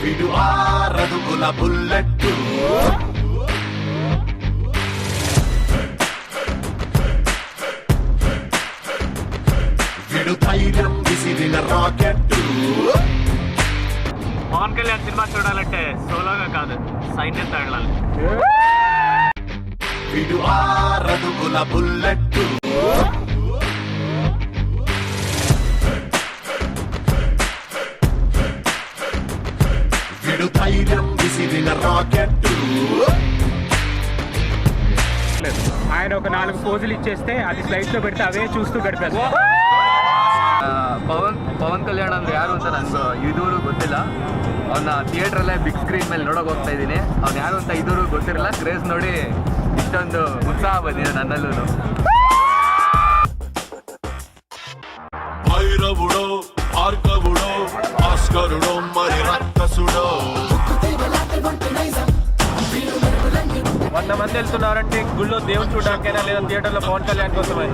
విడు 6 అడుగుల బుల్లెట్టు విడు ధైర్యం విసిరిన రాకెట్టు. పవన్ కళ్యాణ్ సినిమా చూడాలంటే సోలోగా కాదు, సైన్యంతో వెళ్ళాలి. విడు 6 అడుగుల బుల్లెట్టు విడు ధైర్యం విసిరిన రాకెట్టు. ఆయన ఒక 4 పోజులు ఇచ్చేస్తే అది స్లైడ్స్ లో పెడితే అవే చూస్తూ గడిపేది. ಪವನ್ ಕಲ್ಯಾಣ್ ಅಂದ್ರೆ ಯಾರು ಅಂತ ನಂಗೆ ಇದುವರೆಗೂ ಗೊತ್ತಿಲ್ಲ. ಅವನ್ನ ಥಿಯೇಟ್ರಲ್ಲೇ ಬಿಗ್ ಸ್ಕ್ರೀನ್ ಮೇಲೆ ನೋಡೋಕೆ ಹೋಗ್ತಾ ಇದ್ದೀನಿ. ಅವ್ನು ಯಾರು ಅಂತ ಇದುವರೆಗೂ ಗೊತ್ತಿರಲ್ಲ. ಕ್ರೇಜ್ ನೋಡಿ ಇಷ್ಟೊಂದು ಉತ್ಸಾಹ ಬಂದಿದೆ ನನ್ನಲ್ಲೂ. భైరవుడో భార్గవుడో భాస్కరుడో మరి రక్కసుడో 100 మంది వెళ్తున్నారంటే గుళ్ళో దేవుని చూడడానికైనా లేదా థియేటర్లో పవన్ కళ్యాణ్ కోసమే.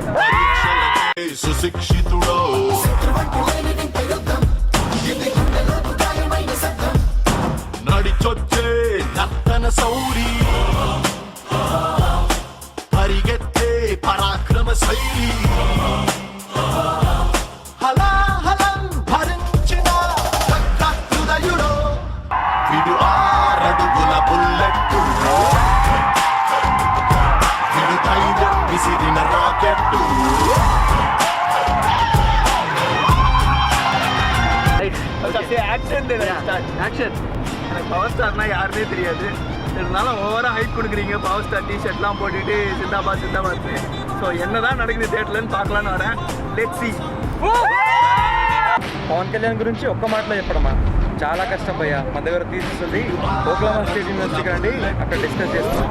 సుశిక్షితుడో నడిచొచ్చే నర్తన సౌరి పరిగెత్తే పరాక్రమ శైలి హలాహలం భరించిన హృదయుడో విడు 6 అడుగుల బుల్లెట్టు విడు ధైర్యం విసిరిన రాకెట్టు. ஆக்ஷன் எனக்கு பவர் ஸ்டார்னா யாருமே தெரியாது. இருந்தாலும் ஓவராக ஹைட் கொடுக்குறீங்க. பவர் ஸ்டார் டிஷர்ட்லாம் போட்டுட்டு சிந்தாபாத் ஸோ என்னதான் நடக்குது தேட்டர்லன்னு பார்க்கலான்னு வரேன். Let's see. పవన్ కళ్యాణ్ గురించి ఒక్క మాటలో చెప్పడమా చాలా కష్టం భయ్యా. మన దగ్గర తీసుకుంది ఓక్లాహోమా స్టేట్ యూనివర్సిటీకి రండి, అక్కడ డిస్కస్ చేస్తాం.